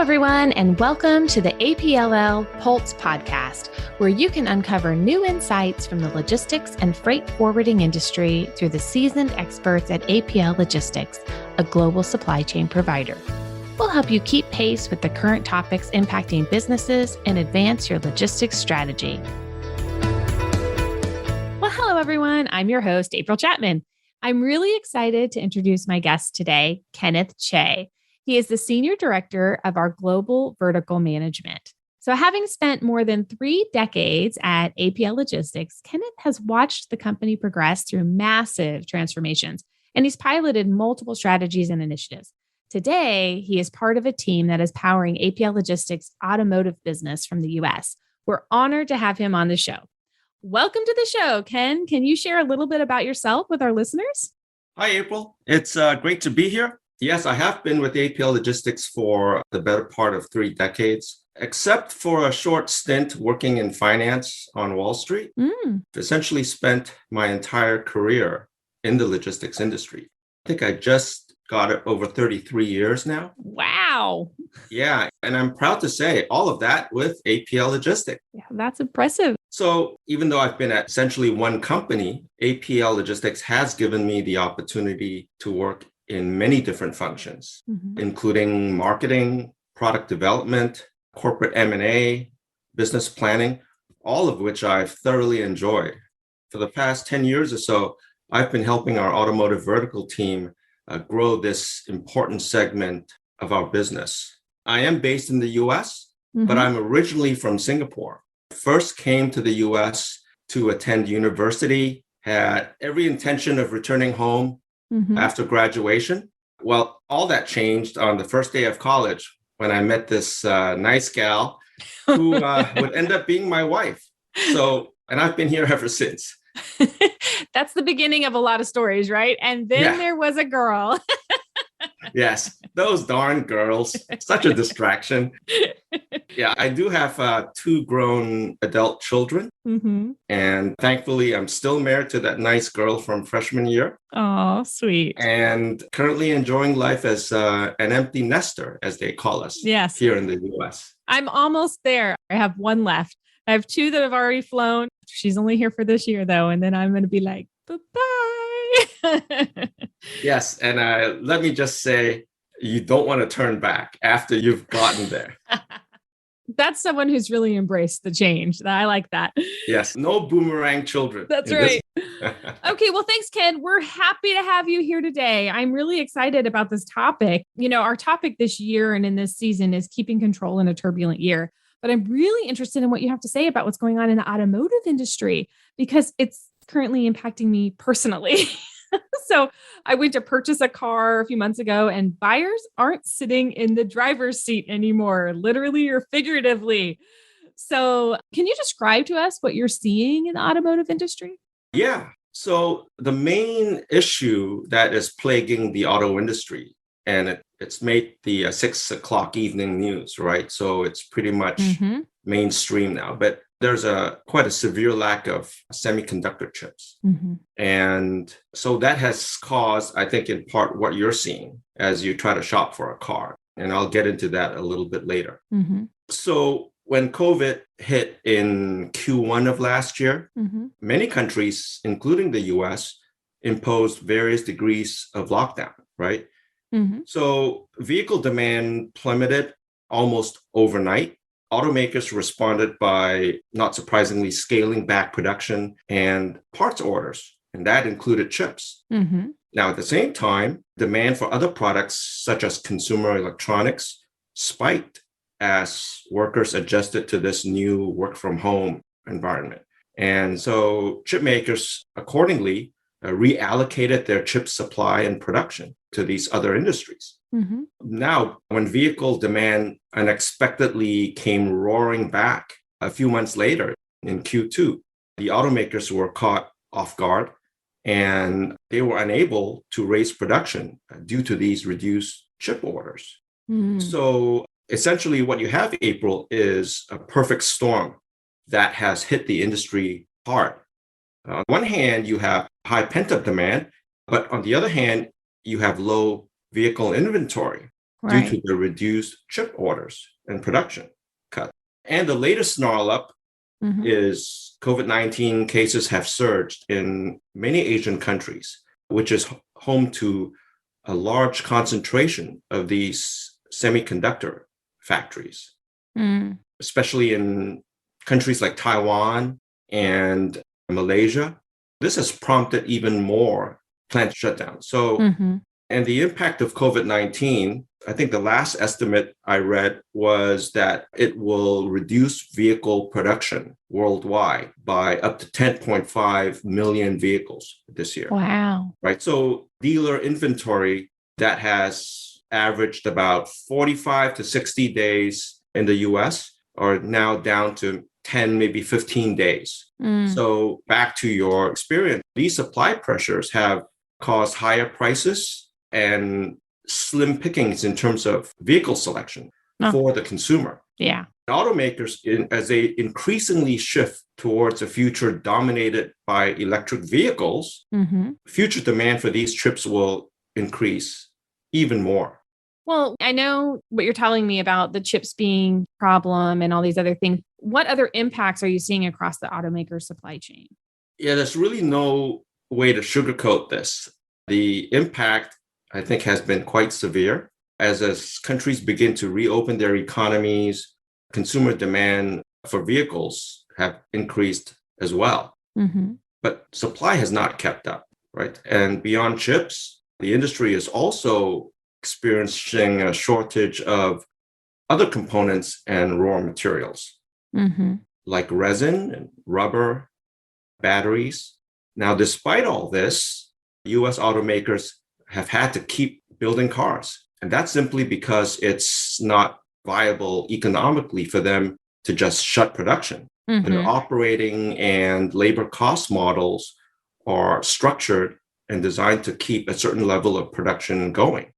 everyone, and welcome to the APLL Pulse podcast, where you can uncover new insights from the logistics and freight forwarding industry through the seasoned experts at APL Logistics, a global supply chain provider. We'll help you keep pace with the current topics impacting businesses and advance your logistics strategy. Well, hello, everyone. I'm your host, April Chapman. I'm really excited to introduce my guest today, Kenneth Che. He is the Senior Director of our Global Vertical Management. So having spent more than 3 decades at APL Logistics, Kenneth has watched the company progress through massive transformations, and he's piloted multiple strategies and initiatives. Today, he is part of a team that is powering APL Logistics' automotive business from the U.S. We're honored to have him on the show. Welcome to the show, Ken. Can you share a little bit about yourself with our listeners? Hi, April. It's great to be here. Yes, I have been with APL Logistics for the better part of 3 decades, except for a short stint working in finance on Wall Street. I've essentially spent my entire career in the logistics industry. I think I just got it over 33 years now. Wow. Yeah, and I'm proud to say all of that with APL Logistics. Yeah, that's impressive. So even though I've been at essentially one company, APL Logistics has given me the opportunity to work in many different functions, including marketing, product development, corporate M&A, business planning, all of which I've thoroughly enjoyed. For the past 10 years or so, I've been helping our automotive vertical team grow this important segment of our business. I am based in the US, but I'm originally from Singapore. First came to the US to attend university, had every intention of returning home after graduation. Well, all that changed on the first day of college when I met this nice gal who would end up being my wife. And I've been here ever since. That's the beginning of a lot of stories, right? And then there was a girl. Yes, those darn girls, such a distraction. Yeah, I do have 2 grown adult children. And thankfully, I'm still married to that nice girl from freshman year. Oh, sweet. And currently enjoying life as an empty nester, as they call us here in the US. I'm almost there. I have 1 left. I have 2 that have already flown. She's only here for this year, though. And then I'm going to be like, bye-bye. Yes. And let me just say, you don't want to turn back after you've gotten there. That's someone who's really embraced the change. I like that. Yes. No boomerang children. That's right. Okay. Well, thanks, Ken. We're happy to have you here today. I'm really excited about this topic. You know, our topic this year and in this season is keeping control in a turbulent year. But I'm really interested in what you have to say about what's going on in the automotive industry, because it's currently impacting me personally. So I went to purchase a car a few months ago, and buyers aren't sitting in the driver's seat anymore, literally or figuratively. So can you describe to us what you're seeing in the automotive industry? Yeah. So the main issue that is plaguing the auto industry, and it's made the 6 o'clock evening news, right? So it's pretty much mainstream now. But there's quite a severe lack of semiconductor chips. And so that has caused, I think, in part what you're seeing as you try to shop for a car. And I'll get into that a little bit later. So when COVID hit in Q1 of last year, many countries, including the US, imposed various degrees of lockdown, right? So vehicle demand plummeted almost overnight. Automakers responded by, not surprisingly, scaling back production and parts orders, and that included chips. Now, at the same time, demand for other products, such as consumer electronics, spiked as workers adjusted to this new work-from-home environment. And so chip makers, accordingly, reallocated their chip supply and production to these other industries. Now, when vehicle demand unexpectedly came roaring back a few months later in Q2, the automakers were caught off guard and they were unable to raise production due to these reduced chip orders. So essentially what you have, April, is a perfect storm that has hit the industry hard. On one hand, you have high pent-up demand, but on the other hand, you have low vehicle inventory. due to the reduced chip orders and production cut. And the latest snarl up is COVID-19 cases have surged in many Asian countries, which is home to a large concentration of these semiconductor factories, especially in countries like Taiwan and Malaysia. This has prompted even more plant shutdowns. So, and the impact of COVID-19, I think the last estimate I read was that it will reduce vehicle production worldwide by up to 10.5 million vehicles this year. Wow. Right. So dealer inventory that has averaged about 45 to 60 days in the US are now down to 10, maybe 15 days. So back to your experience, these supply pressures have caused higher prices and slim pickings in terms of vehicle selection for the consumer. Yeah. Automakers, as they increasingly shift towards a future dominated by electric vehicles, future demand for these chips will increase even more. Well, I know what you're telling me about the chips being a problem and all these other things. What other impacts are you seeing across the automaker supply chain? Yeah, there's really no way to sugarcoat this. The impact, I think, has been quite severe. As countries begin to reopen their economies, consumer demand for vehicles have increased as well. But supply has not kept up, right? And beyond chips, the industry is also experiencing a shortage of other components and raw materials like resin and rubber, batteries. Now, despite all this, US automakers have had to keep building cars. And that's simply because it's not viable economically for them to just shut production. Their operating and labor cost models are structured and designed to keep a certain level of production going.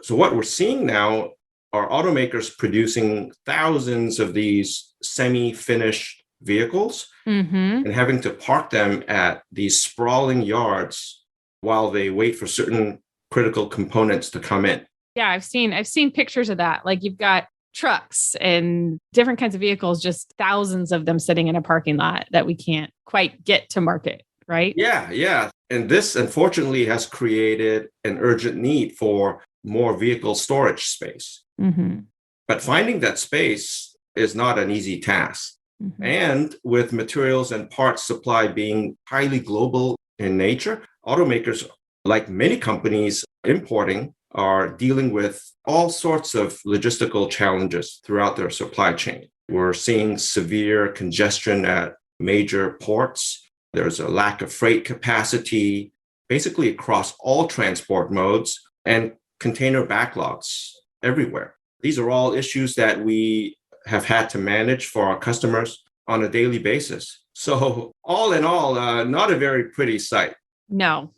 So what we're seeing now are automakers producing thousands of these semi-finished vehicles and having to park them at these sprawling yards while they wait for certain critical components to come in. Yeah, I've seen pictures of that. Like you've got trucks and different kinds of vehicles, just thousands of them sitting in a parking lot that we can't quite get to market, right? Yeah. And this, unfortunately, has created an urgent need for more vehicle storage space. But finding that space is not an easy task. And with materials and parts supply being highly global in nature, automakers, like many companies importing, are dealing with all sorts of logistical challenges throughout their supply chain. We're seeing severe congestion at major ports. There's a lack of freight capacity, basically across all transport modes, and container backlogs everywhere. These are all issues that we have had to manage for our customers on a daily basis. So all in all, not a very pretty sight. No.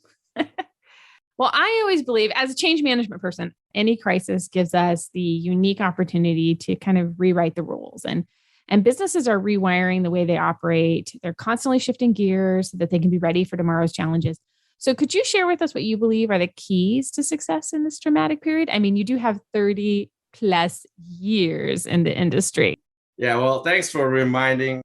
Well, I always believe as a change management person, any crisis gives us the unique opportunity to kind of rewrite the rules. And businesses are rewiring the way they operate. They're constantly shifting gears so that they can be ready for tomorrow's challenges. So could you share with us what you believe are the keys to success in this dramatic period? I mean, you do have 30 plus years in the industry. Yeah, well, thanks for reminding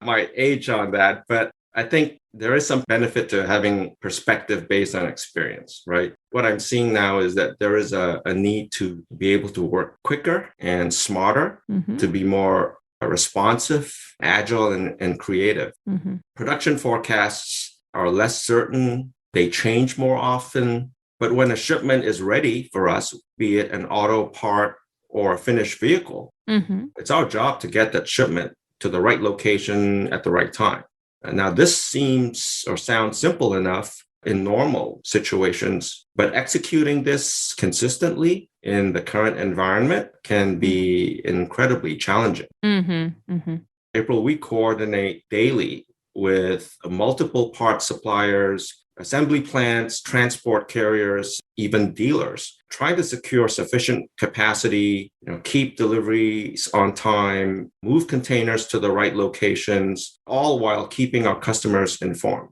my age on that. But I think there is some benefit to having perspective based on experience, right? What I'm seeing now is that there is a need to be able to work quicker and smarter, to be more responsive, agile, and creative. Production forecasts are less certain. They change more often. But when a shipment is ready for us, be it an auto part or a finished vehicle, it's our job to get that shipment to the right location at the right time. And now this seems or sounds simple enough in normal situations, but executing this consistently in the current environment can be incredibly challenging. April, we coordinate daily with multiple part suppliers, assembly plants, transport carriers, even dealers, trying to secure sufficient capacity, keep deliveries on time, move containers to the right locations, all while keeping our customers informed.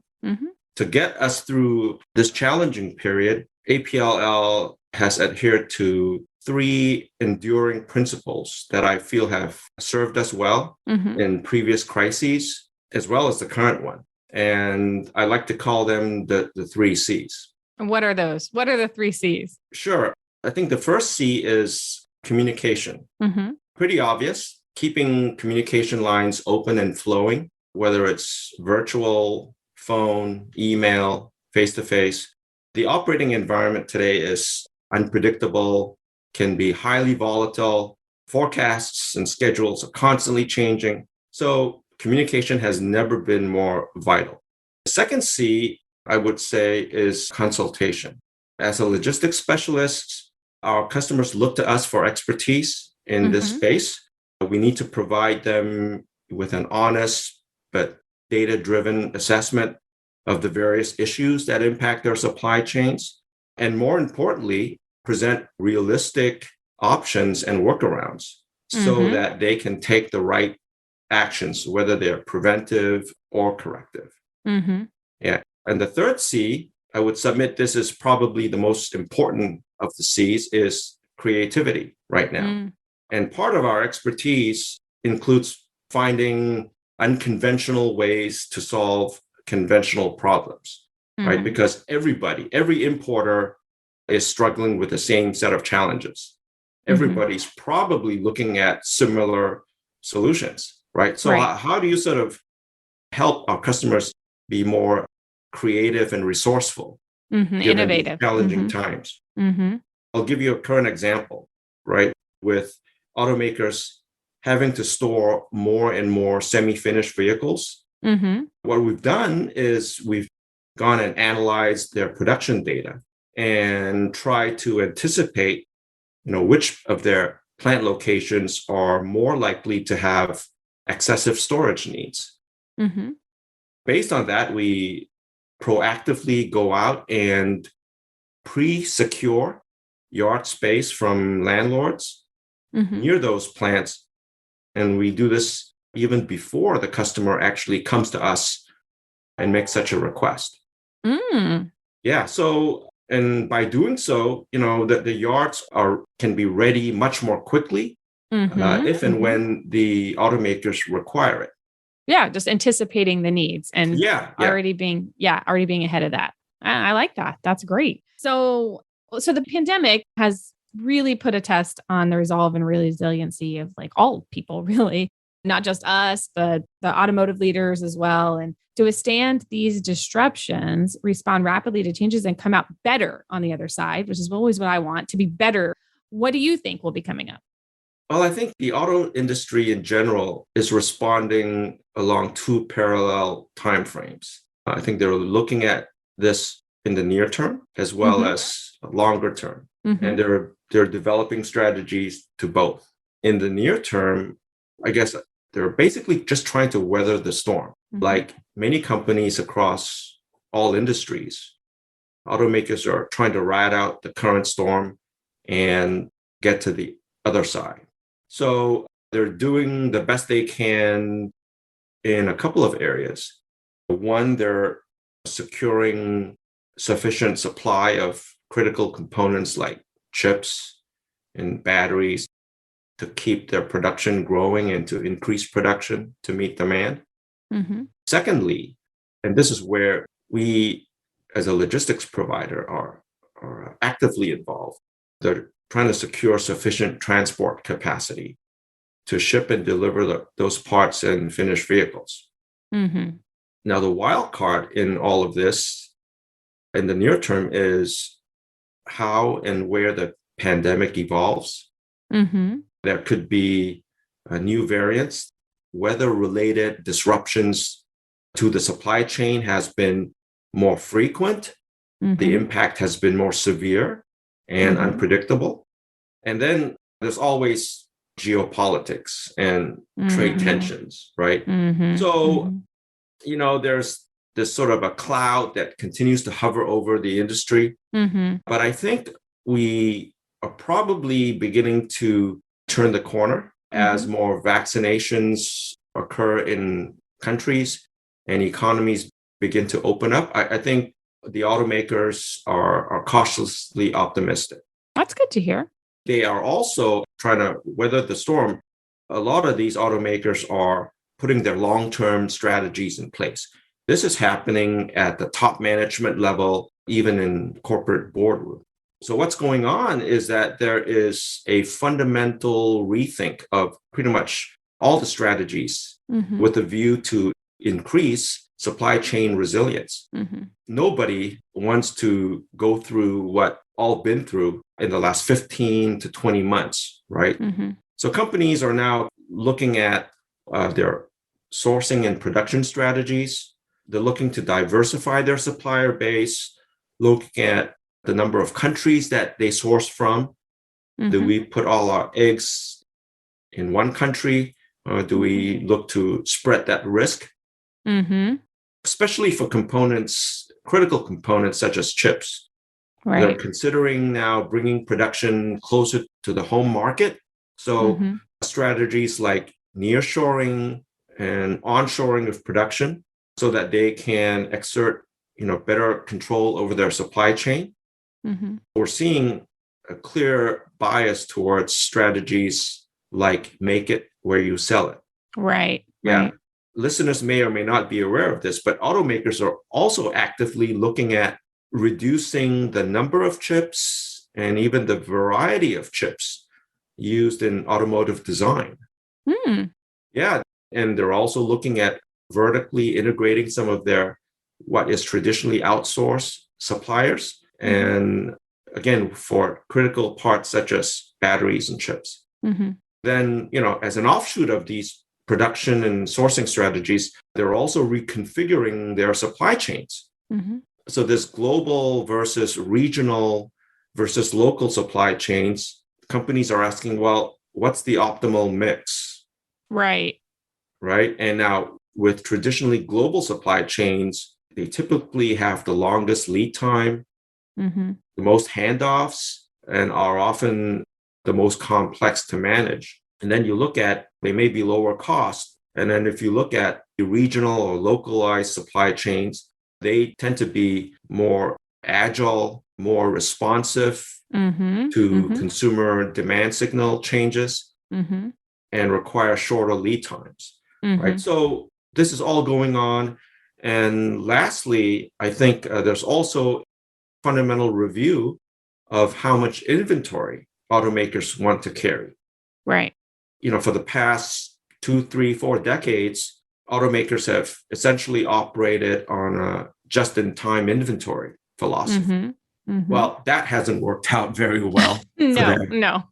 To get us through this challenging period, APLL has adhered to three enduring principles that I feel have served us well in previous crises, as well as the current one. And I like to call them the three C's. And what are those? What are the three C's? Sure. I think the first C is communication. Pretty obvious, keeping communication lines open and flowing, whether it's virtual, phone, email, face-to-face. The operating environment today is unpredictable, can be highly volatile. Forecasts and schedules are constantly changing. So communication has never been more vital. The second C, I would say, is consultation. As a logistics specialist, our customers look to us for expertise in this space. We need to provide them with an honest but data-driven assessment of the various issues that impact their supply chains. And more importantly, present realistic options and workarounds so that they can take the right actions, whether they're preventive or corrective. Yeah. And the third C, I would submit this is probably the most important of the C's, is creativity right now. And part of our expertise includes finding unconventional ways to solve conventional problems, right? Because every importer is struggling with the same set of challenges. Everybody's probably looking at similar solutions, right? So how do you sort of help our customers be more creative and resourceful, given innovative, these challenging times? I'll give you a current example, right? With automakers having to store more and more semi-finished vehicles. What we've done is we've gone and analyzed their production data and try to anticipate, which of their plant locations are more likely to have excessive storage needs. Based on that, we proactively go out and pre-secure yard space from landlords near those plants. And we do this even before the customer actually comes to us and makes such a request. Yeah. So, and by doing so, the yards can be ready much more quickly if and when the automakers require it. Yeah, just anticipating the needs and already being ahead of that. I like that. That's great. So the pandemic has really put a test on the resolve and resiliency of like all people, really, not just us, but the automotive leaders as well. And to withstand these disruptions, respond rapidly to changes and come out better on the other side, which is always what I want, to be better. What do you think will be coming up? Well, I think the auto industry in general is responding along two parallel timeframes. I think they're looking at this in the near term as well as longer term. And they're developing strategies to both. In the near term, I guess they're basically just trying to weather the storm. Like many companies across all industries, automakers are trying to ride out the current storm and get to the other side. So they're doing the best they can in a couple of areas. One, they're securing sufficient supply of critical components like chips and batteries to keep their production growing and to increase production to meet demand. Secondly, and this is where we as a logistics provider are actively involved, they're trying to secure sufficient transport capacity to ship and deliver those parts and finished vehicles. Now, the wild card in all of this in the near term is how and where the pandemic evolves. There could be new variants, weather-related disruptions to the supply chain has been more frequent. The impact has been more severe and unpredictable. And then there's always geopolitics and trade tensions, right? So, there's this sort of a cloud that continues to hover over the industry. But I think we are probably beginning to turn the corner as more vaccinations occur in countries and economies begin to open up. I think the automakers are cautiously optimistic. That's good to hear. they are also trying to weather the storm. A lot of these automakers are putting their long-term strategies in place. This is happening at the top management level, even in corporate boardroom. So what's going on is that there is a fundamental rethink of pretty much all the strategies with a view to increase supply chain resilience. Nobody wants to go through what all been through in the last 15 to 20 months, right? So companies are now looking at their sourcing and production strategies. They're looking to diversify their supplier base, looking at the number of countries that they source from. Do we put all our eggs in one country, or do we look to spread that risk? Especially for components, critical components such as chips. Right. They're considering now bringing production closer to the home market. So strategies like nearshoring and onshoring of production so that they can exert better control over their supply chain. We're seeing a clear bias towards strategies like make it where you sell it. Right. Yeah. Right. Listeners may or may not be aware of this, but automakers are also actively looking at reducing the number of chips and even the variety of chips used in automotive design. Yeah. And they're also looking at vertically integrating some of their what is traditionally outsourced suppliers. And again, for critical parts such as batteries and chips. Then, as an offshoot of these production and sourcing strategies, they're also reconfiguring their supply chains. So this global versus regional versus local supply chains, companies are asking, well, what's the optimal mix? Right. Right. And now with traditionally global supply chains, they typically have the longest lead time, the most handoffs, and are often the most complex to manage. And then you look at, they may be lower cost. And then if you look at the regional or localized supply chains, they tend to be more agile, more responsive to consumer demand signal changes and require shorter lead times, right? So this is all going on. And lastly, I think there's also fundamental review of how much inventory automakers want to carry. Right. For the past 2, 3, 4 decades, automakers have essentially operated on a just-in-time inventory philosophy. Well, that hasn't worked out very well for them. No.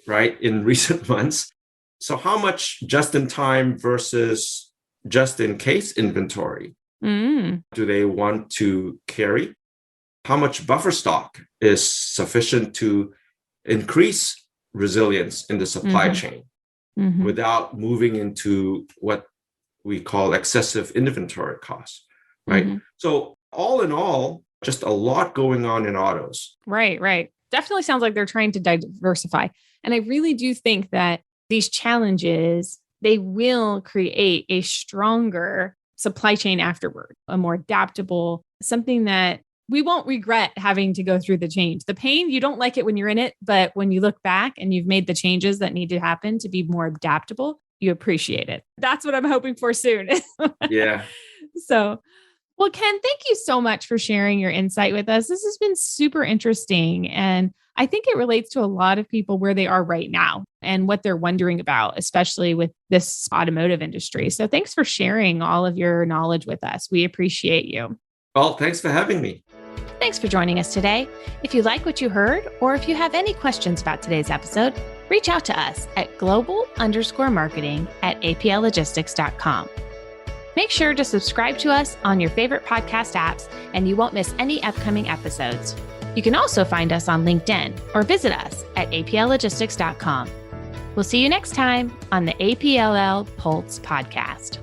Right, in recent months. So how much just-in-time versus just-in-case inventory do they want to carry? How much buffer stock is sufficient to increase resilience in the supply chain without moving into what we call excessive inventory costs, right? So all in all, just a lot going on in autos. Right. Definitely sounds like they're trying to diversify. And I really do think that these challenges, they will create a stronger supply chain afterward, a more adaptable, something that we won't regret having to go through the change. The pain, you don't like it when you're in it, but when you look back and you've made the changes that need to happen to be more adaptable, you appreciate it. That's what I'm hoping for soon. Yeah. So, well, Ken, thank you so much for sharing your insight with us. This has been super interesting. And I think it relates to a lot of people where they are right now and what they're wondering about, especially with this automotive industry. So thanks for sharing all of your knowledge with us. We appreciate you. Well, thanks for having me. Thanks for joining us today. If you like what you heard, or if you have any questions about today's episode, reach out to us at global_marketing@apllogistics.com. Make sure to subscribe to us on your favorite podcast apps, and you won't miss any upcoming episodes. You can also find us on LinkedIn or visit us at apllogistics.com. We'll see you next time on the APLL Pulse podcast.